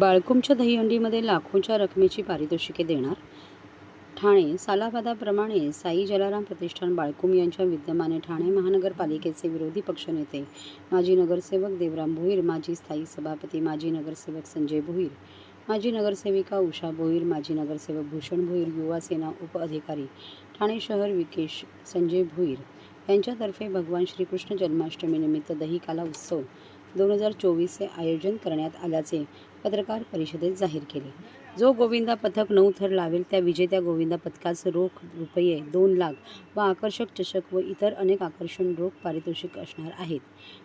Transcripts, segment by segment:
बाळकुमच्या दहीहंडीमध्ये लाखोंच्या रकमेची पारितोषिके देणार. ठाणे सालाबादाप्रमाणे साई जलाराम प्रतिष्ठान बाळकुम यांच्या विद्यमाने ठाणे महानगरपालिकेचे विरोधी पक्षनेते माजी नगरसेवक देवराम भोईर, माजी स्थायी सभापती माजी नगरसेवक संजय भोईर, माजी नगरसेविका उषा भोईर, माजी नगरसेवक भूषण भोईर, युवा सेना उपअधिकारी ठाणे शहर विकेश संजय भोईर यांच्यातर्फे भगवान श्रीकृष्ण जन्माष्टमीनिमित्त दही काला उत्सव 2024चे आयोजन करण्यात आल्याचे पत्रकार परिषदेत जाहीर केले. जो गोविंदा पथक 9 थर लावेल त्या विजेत्या गोविंदा पथकास रोख रुपये 2 लाख व आकर्षक चषक व इतर अनेक आकर्षण रोख पारितोषिक असणार आहेत.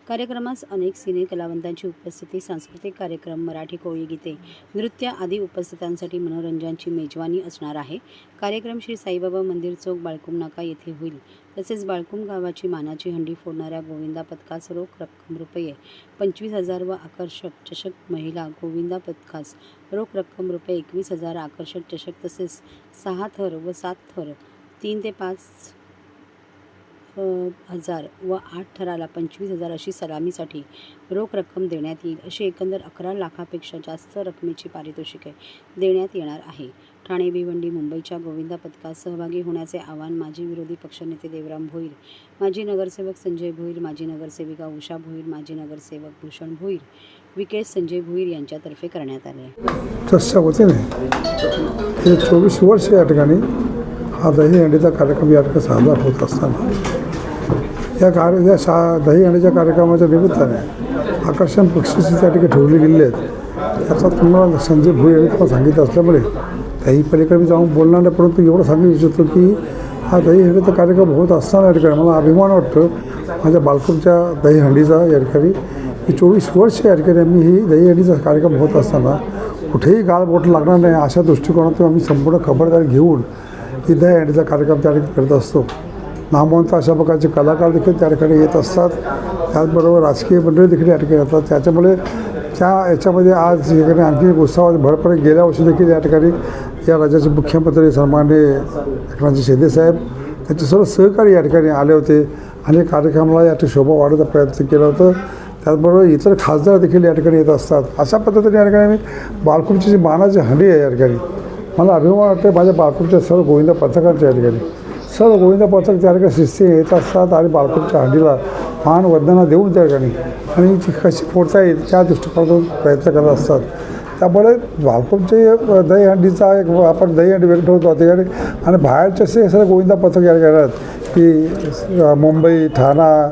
कार्यक्रमास अनेक सिने कलावंतांची उपस्थिती, सांस्कृतिक कार्यक्रम, मराठी कोळी गीते, नृत्य आदी उपस्थितांसाठी मनोरंजनाची मेजवानी असणार आहे. कार्यक्रम श्री साईबाबा मंदिर चौक बाळकुम नाका येथे होईल. तसेच बाळकुम गावाची मानाची हंडी फोडणाऱ्या गोविंदा पथकास रोख रक्कम रुपये 25,000 व आकर्षक चषक, महिला गोविंदा पथकास रोख रक्कम रुपये 21,000 आकर्षक चषक, तसेच 6 थर व 7 थर 3 ते 5 हजार व 8 थराला 25,000 अशी सलामीसाठी रोख रक्कम देण्यात येईल. अशी एकंदर 11 लाखापेक्षा जास्त रकमेची पारितोषिके देण्यात येणार आहे. ठाणे भिवंडी मुंबईच्या गोविंदा पथकात सहभागी होण्याचे आवाहन माजी विरोधी पक्षनेते देवराम भोईर, माजी नगरसेवक संजय भोईर, माजी नगरसेविका उषा भोईर, माजी नगरसेवक भूषण भोईर, विकेश संजय भोईर यांच्यातर्फे करण्यात आले. तशा वतीने हे 24 वर्ष या ठिकाणी हा दहीहंडीचा कार्यक्रम या ठिकाणी साजरा होत असताना या दहीहंडीच्या कार्यक्रमाच्या निमित्ताने आकर्षण बक्षिसे त्या ठिकाणी ठेवली गेलेली आहेत. त्याचा तुम्हाला संजय भोईर यांनी तुम्हाला सांगितलं असल्यामुळे दही पलीकडे मी जाऊन बोलणार नाही, परंतु एवढं सांगू इच्छितो की हा दहीहंडीचा कार्यक्रम होत असताना या ठिकाणी मला अभिमान वाटतो माझ्या बाळकुमच्या दहीहंडीचा. या ठिकाणी 24 वर्ष या ठिकाणी आम्ही ही दहीहंडीचा कार्यक्रम होत असताना कुठेही गाळबोट लागणार नाही अशा दृष्टिकोनातून आम्ही संपूर्ण खबरदारी घेऊन ही दहीहंडीचा कार्यक्रम त्या ठिकाणी करत असतो. नामवंत अशा प्रकारचे कलाकार देखील त्या ठिकाणी येत असतात, त्याचबरोबर राजकीय मंडळी देखील या ठिकाणी येतात. त्याच्यामुळे याच्यामध्ये आज या ठिकाणी आणखी एक उत्साहात भर पडेल. गेल्या वर्षी देखील या ठिकाणी या राज्याचे मुख्यमंत्री सन्माननीय एकनाथ शिंदे साहेब त्यांचे सर्व सहकारी या ठिकाणी आले होते आणि कार्यक्रमाला या ठिकाणी शोभा वाढवण्याचा प्रयत्न केला होता. त्याचबरोबर इतर खासदार देखील या ठिकाणी येत असतात. अशा पद्धतीने या ठिकाणी मी बाळकुमची जी मानाची हंडी आहे या ठिकाणी मला अभिमान वाटते माझ्या बाळकुमच्या सर्व गोविंदा पथकांच्या या ठिकाणी सर्व गोविंदा पथक त्या ठिकाणी शिस्तीने येत असतात आणि बाळकुमच्या हंडीला मान वंदना देऊन त्या ठिकाणी आणि ती कशी फोडता येईल त्या दृष्टिकोनातून प्रयत्न करत असतात. त्यामुळे बाळकुमचे दहीहंडीचा एक आपण दहीहंडी व्यक्त होतो त्या ठिकाणी आणि बाहेरचे सगळे गोविंदा पथक या ठिकाणी आहेत की मुंबई, ठाणा,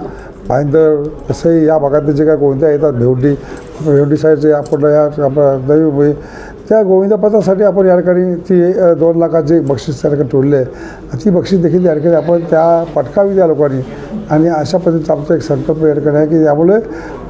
भाईंदर असंही या भागातले जे काय गोविंदा येतात, भेवंडी साईडचे आपण या आपलं नवी मुंबई त्या गोविंदा पथकासाठी आपण या ठिकाणी ती 2 लाखाची बक्षीस त्या ठिकाणी ठेवली आहे. ती बक्षीस देखील या ठिकाणी आपण त्या पटकावी त्या लोकांनी आणि अशा पद्धतीचा आमचा एक संकल्प या ठिकाणी आहे की त्यामुळे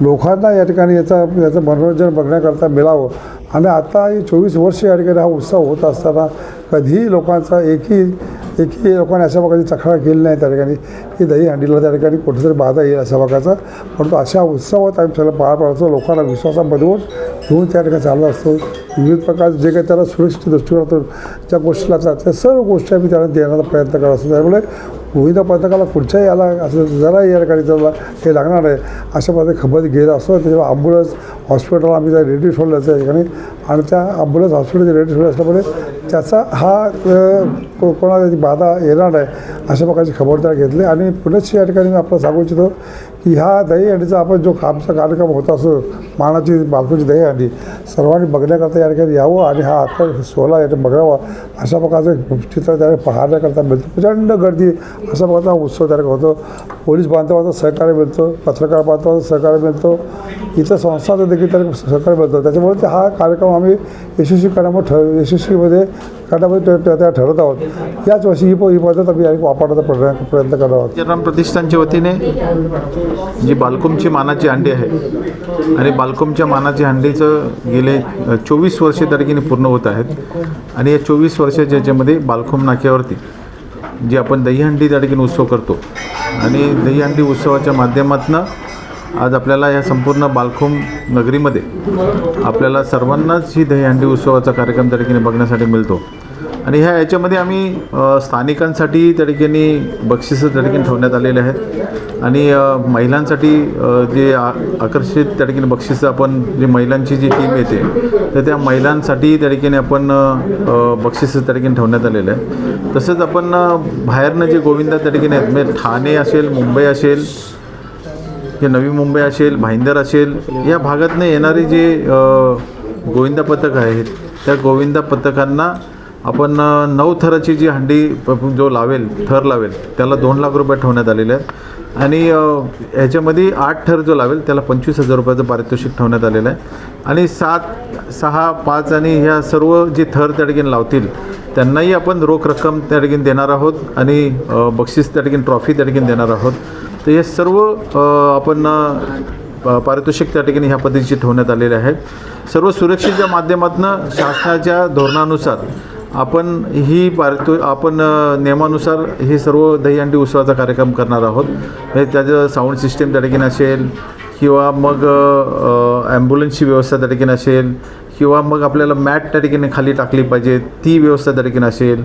लोकांना या ठिकाणी याचं मनोरंजन बघण्याकरता मिळावं. आणि आता ही 24 वर्ष या ठिकाणी हा उत्सव होत असताना कधीही लोकांचा एकही लोकांनी अशा प्रकारची तक्रार केली नाही त्या ठिकाणी की दहीहंडीला त्या ठिकाणी कुठेतरी बाधा येईल अशा प्रकारचा. परंतु अशा उत्सवात आम्ही सगळं पार पाडतो, लोकांना विश्वासामधून घेऊन त्या ठिकाणी चालत असतो. विविध प्रकारचे जे काही त्याला सुरक्षित दृष्टिकोनातून ज्या गोष्टी लागतात त्या सर्व गोष्टी आम्ही त्यांना देण्याचा प्रयत्न करत असतो. त्यामुळे गोविंदा पथकाला पुढच्याही याला असं जरा या ठिकाणी त्याला हे लागणार आहे अशा प्रकारे खबर घेत असतो. त्याच्यामुळे ॲम्ब्युलन्स हॉस्पिटल आम्ही त्या रेडी ठेवलं त्या ठिकाणी आणि त्या ॲम्ब्युलन्स हॉस्पिटलचे रेडी ठेवले असल्यामुळे त्याचा हा कोणाची बाधा येणार नाही अशा प्रकारची खबरदारी घेतली. आणि पुढेच या ठिकाणी मी आपल्याला सांगू इच्छितो की ह्या दहीहंडीचा आपण जो आमचा कार्यक्रम होता असो मानाची बाळकुमची दहीहंडी सर्वांनी बघण्याकरता या ठिकाणी यावं आणि हा आता सोहळा या ठिकाणी बघावा अशा प्रकारचं चित्र त्या पाहण्याकरता मिळतं. प्रचंड गर्दी अशा प्रकारचा उत्सव त्या ठिकाणी होतो. पोलीस बांधवांचं सहकार्य मिळतं, पत्रकार बांधवांचं सहकार्य मिळतो, इतर संस्थांचं देखील त्या सहकार्य मिळतं. त्याच्यामुळे हा कार्यक्रम आम्ही यशस्वीमध्ये त्या ठरत आहोत. याच वर्षी ही पद्धत आम्ही वापरण्याचा प्रयत्न करत आहोत. जलाराम प्रतिष्ठानच्या वतीने जी बाळकुमची मानाची हंडी आहे आणि बाळकुमच्या मानाची हंडीचं गेले 24 वर्षे त्या ठिकाणी पूर्ण होत आहेत. आणि या 24 वर्षाच्या याच्यामध्ये बाळकुम नाक्यावरती जी आपण दहीहंडी त्या ठिकाणी उत्सव करतो आणि दहीहंडी उत्सवाच्या माध्यमातून आज आपल्याला या संपूर्ण बाळकुम नगरीमध्ये आपल्याला सर्वांनाच ही दहीहंडी उत्सवाचा कार्यक्रम त्या ठिकाणी बघण्यासाठी मिळतो. आणि याच्यामध्ये आम्ही स्थानिकांसाठी त्या ठिकाणी बक्षिसं त्या ठिकाणी ठेवण्यात आलेले आहेत आणि महिलांसाठी जे आकर्षित त्या ठिकाणी बक्षिसं आपण जी महिलांची जी टीम येते तर त्या महिलांसाठी त्या ठिकाणी आपण बक्षिसं त्या ठिकाणी ठेवण्यात आलेलं आहे. तसंच आपण बाहेरनं जे गोविंदा त्या ठिकाणी आहेत म्हणजे ठाणे असेल, मुंबई असेल, हे नवी मुंबई असेल, भाईंदर असेल, या भागातनं येणारे जे गोविंदा पथक आहेत त्या गोविंदा पथकांना आपण 9 थराची जी हंडी जो लावेल थर लावेल त्याला 2 लाख रुपये ठेवण्यात आलेले आहेत आणि ह्याच्यामध्ये 8 थर जो लावेल त्याला 25,000 रुपयाचं पारितोषिक ठेवण्यात आलेलं आहे आणि 7, 6, 5 आणि ह्या सर्व जे थर त्या ठिकाणी लावतील त्यांनाही आपण रोख रक्कम त्या ठिकाणी देणार आहोत आणि बक्षीस त्या ठिकाणी ट्रॉफी त्या ठिकाणी देणार आहोत. तर हे सर्व आपण पारितोषिक त्या ठिकाणी ह्या पद्धतीचे ठेवण्यात आलेले आहेत. सर्व सुरक्षेच्या माध्यमातून शासनाच्या धोरणानुसार आपण आपण नियमानुसार हे सर्व दहीहंडी उत्सवाचा कार्यक्रम करणार आहोत. हे त्याचं साऊंड सिस्टीम त्या ठिकाणी असेल किंवा मग ॲम्ब्युलन्सची व्यवस्था त्या ठिकाणी असेल किंवा मग आपल्याला मॅट त्या ठिकाणी खाली टाकली पाहिजे ती व्यवस्था त्या ठिकाणी असेल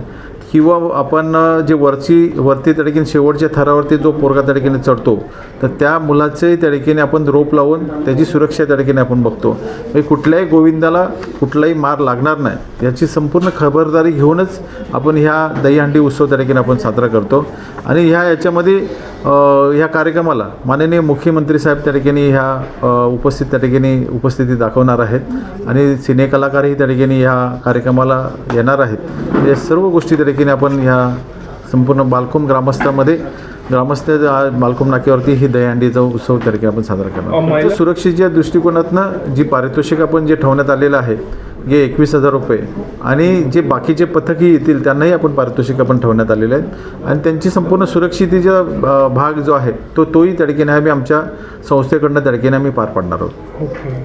किंवा आपण जे वरती त्या ठिकाणी शेवटच्या थरावरती जो पोरगा त्या ठिकाणी चढतो तर त्या मुलाचे त्या ठिकाणी आपण रोप लावून त्याची सुरक्षा त्या ठिकाणी आपण बघतो. म्हणजे कुठल्याही गोविंदाला कुठलाही मार लागणार नाही याची संपूर्ण खबरदारी घेऊनच आपण ह्या दहीहंडी उत्सव त्या ठिकाणी आपण साजरा करतो आणि याच्यामध्ये ह्या कार्यक्रमाला माननीय मुख्यमंत्री साहेब त्या ठिकाणी ह्या उपस्थिती दाखवणार आहेत आणि सिनेकलाकारही त्या ठिकाणी ह्या कार्यक्रमाला येणार आहेत. या सर्व गोष्टी त्या ठिकाणी आपण ह्या संपूर्ण बालकुम ग्रामस्थ बालकुम नाक्यावरती ही दहीहंडीचा उत्सव त्या ठिकाणी आपण साजरा करणार. तर सुरक्षेच्या दृष्टिकोनातनं जी पारितोषिक आपण जे ठेवण्यात आलेलं आहे हे 21,000 रुपये आणि जे बाकीचे पथकही येतील त्यांनाही आपण पारितोषिक आपण ठेवण्यात आलेले आहेत आणि त्यांची संपूर्ण सुरक्षितेचा भाग जो आहे तोही त्या ठिकाणी आम्ही आमच्या संस्थेकडनं त्या ठिकाणी आम्ही पार पाडणार आहोत. ओके.